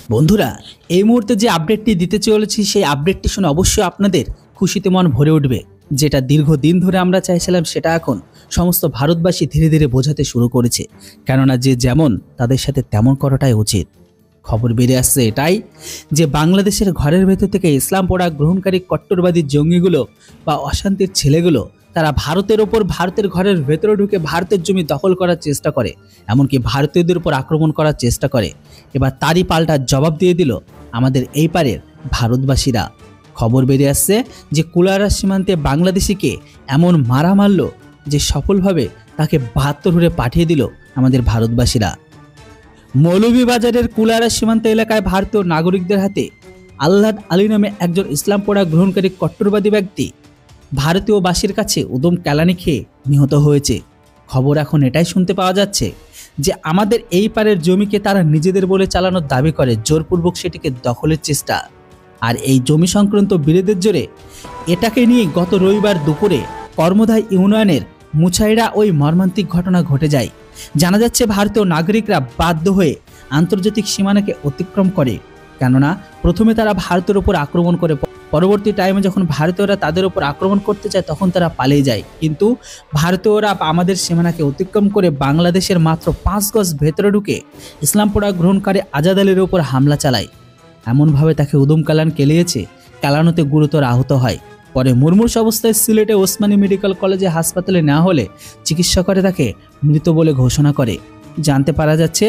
বন্ধুরা, এই মুহূর্তে যে আপডেটটি দিতে চলেছি সেই আপডেটটি শুনে অবশ্যই আপনাদের খুশিতে মন ভরে উঠবে। যেটা দীর্ঘদিন ধরে আমরা চাইছিলাম সেটা এখন সমস্ত ভারতবাসী ধীরে ধীরে বোঝাতে শুরু করেছে। কেননা যে যেমন তাদের সাথে তেমন করাটাই উচিত। খবর বেরিয়ে আসছে এটাই যে বাংলাদেশের ঘরের ভেতর থেকে ইসলাম পড়া গ্রহণকারী কট্টরবাদী জঙ্গিগুলো বা অশান্তির ছেলেগুলো তারা ভারতের ওপর ভারতের ঘরের ভেতরে ঢুকে ভারতের জমি দখল করার চেষ্টা করে, এমনকি ভারতীয়দের উপর আক্রমণ করার চেষ্টা করে। এবার তারই পাল্টা জবাব দিয়ে দিল আমাদের এই পারের ভারতবাসীরা। খবর বেরিয়ে আসছে যে কুলারা সীমান্তে বাংলাদেশিকে এমন মারা মারল যে সফলভাবে তাকে 72 হুড়ে পাঠিয়ে দিল আমাদের ভারতবাসীরা। মৌলভীবাজারের কুলারা সীমান্ত এলাকায় ভারতীয় নাগরিকদের হাতে আল্লাদ আলী নামে একজন ইসলাম পড়া গ্রহণকারী কট্টরবাদী ব্যক্তি ভারতীয়বাসীর কাছে উদম কেলানি খেয়ে নিহত হয়েছে। খবর এখন এটাই শুনতে পাওয়া যাচ্ছে যে আমাদের এই পারের জমিকে তারা নিজেদের বলে চালানোর দাবি করে, জোরপূর্বক সেটিকে দখলের চেষ্টা। আর এই জমি সংক্রান্ত বিরোধের জোরে এটাকে নিয়ে গত রবিবার দুপুরে কর্মধাই ইউনিয়নের মুছাইড়া ওই মর্মান্তিক ঘটনা ঘটে যায়। জানা যাচ্ছে ভারতীয় নাগরিকরা বাধ্য হয়ে আন্তর্জাতিক সীমানাকে অতিক্রম করে, কেননা প্রথমে তারা ভারতের উপর আক্রমণ করে, পরবর্তী টাইমে যখন ভারতীয়রা তাদের উপর আক্রমণ করতে চায় তখন তারা পালিয়ে যায়। কিন্তু ভারতীয়রা আমাদের সীমানাকে অতিক্রম করে বাংলাদেশের মাত্র 5 গজ ভেতরে ঢুকে ইসলামপড়া গ্রহণকারী আজাদ আলীর উপর হামলা চালায়। এমনভাবে তাকে উদম কালান কেলিয়েছে, কালানোতে গুরুতর আহত হয়। পরে মুমূর্ষু অবস্থায় সিলেটে ওসমানী মেডিকেল কলেজে হাসপাতালে নেওয়া হলে চিকিৎসকরা তাকে মৃত বলে ঘোষণা করে। জানতে পারা যাচ্ছে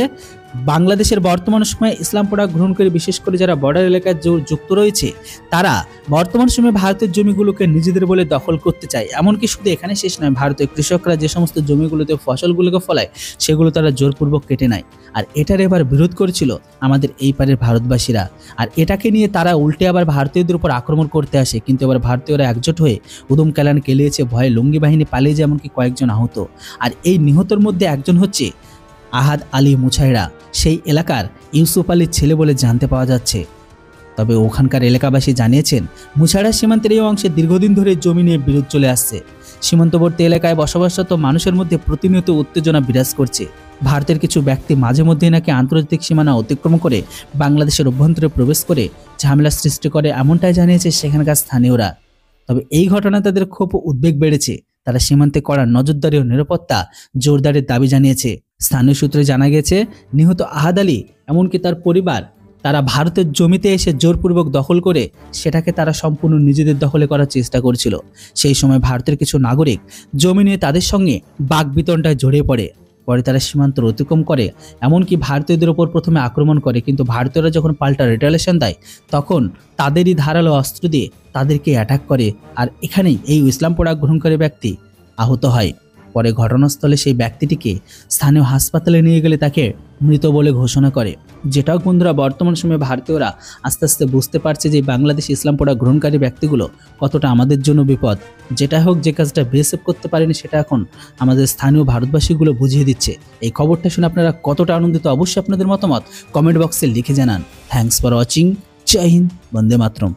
বাংলাদেশের বর্তমান সময়ে ইসলাম পড়া গ্রহণকারী বিশেষ করে যারা বর্ডার এলাকায় যুক্ত রয়েছে তারা বর্তমান সময়ে ভারতের জমিগুলোকে নিজেদের বলে দখল করতে চায়। এমনকি শুধু এখানে শেষ নয়, ভারতীয় কৃষকরা যে সমস্ত জমিগুলোতে ফসলগুলোকে ফলায় সেগুলো তারা জোরপূর্বক কেটে নেয়। আর এটার এবার বিরোধ করেছিল আমাদের এই পারের ভারতবাসীরা। আর এটাকে নিয়ে তারা উল্টে আবার ভারতীয়দের উপর আক্রমণ করতে আসে, কিন্তু এবার ভারতীয়রা একজোট হয়ে উদম কেলান কেলিয়েছে, ভয়ে লুঙ্গি বাহিনী পালিয়ে যায়, এমনকি কয়েকজন আহত। আর এই নিহতর মধ্যে একজন হচ্ছে আহাদ আলী মুছাইড়া, সেই এলাকার ইউসুফ আলীর ছেলে বলে জানতে পাওয়া যাচ্ছে। তবে ওখানকার এলাকাবাসী জানিয়েছেন মুছাইড়া সীমান্তের এই অংশে দীর্ঘদিন ধরে জমি নিয়ে বিরোধ চলে আসছে। সীমান্তবর্তী এলাকায় বসবাসরত মানুষের মধ্যে প্রতিনিয়ত উত্তেজনা বিরাজ করছে। ভারতের কিছু ব্যক্তি মাঝে মধ্যেই নাকি আন্তর্জাতিক সীমানা অতিক্রম করে বাংলাদেশের অভ্যন্তরে প্রবেশ করে ঝামেলা সৃষ্টি করে, এমনটাই জানিয়েছে সেখানকার স্থানীয়রা। তবে এই ঘটনায় তাদের খুব উদ্বেগ বেড়েছে। তারা সীমান্তে করা নজরদারি ও নিরাপত্তা জোরদারের দাবি জানিয়েছে। স্থানীয় সূত্রে জানা গেছে নিহত আহাদ আলী এমনকি তার পরিবার তারা ভারতের জমিতে এসে জোরপূর্বক দখল করে সেটাকে তারা সম্পূর্ণ নিজেদের দখলে করার চেষ্টা করছিল। সেই সময় ভারতের কিছু নাগরিক জমি নিয়ে তাদের সঙ্গে বাকবিতণ্ডায় জড়িয়ে পড়ে। পরে তারা সীমান্ত অতিক্রম করে, এমনকি ভারতীয়দের ওপর প্রথমে আক্রমণ করে, কিন্তু ভারতীয়রা যখন পাল্টা রিটালিয়েশন দেয় তখন তাদেরই ধারালো অস্ত্র দিয়ে তাদেরকে অ্যাটাক করে। আর এখানেই এই ইসলাম পড়া গ্রহণকারী ব্যক্তি আহত হয়। পরে ঘটনাস্থলে সেই ব্যক্তিটিকে স্থানীয় হাসপাতালে নিয়ে গেলে তাকে মৃত বলে ঘোষণা করে। যেটাও বন্ধুরা বর্তমান সময়ে ভারতীয়রা আস্তে আস্তে বুঝতে পারছে যে বাংলাদেশ ইসলাম পড়া গ্রহণকারী ব্যক্তিগুলো কতটা আমাদের জন্য বিপদ। যেটা হোক, যে কাজটা বিএসএফ করতে পারেনি সেটা এখন আমাদের স্থানীয় ভারতবাসীগুলো বুঝিয়ে দিচ্ছে। এই খবরটা শুনে আপনারা কতটা আনন্দিত অবশ্যই আপনাদের মতামত কমেন্ট বক্সে লিখে জানান। Thanks for watching. জয় হিন্দ, বন্দে মাতরম।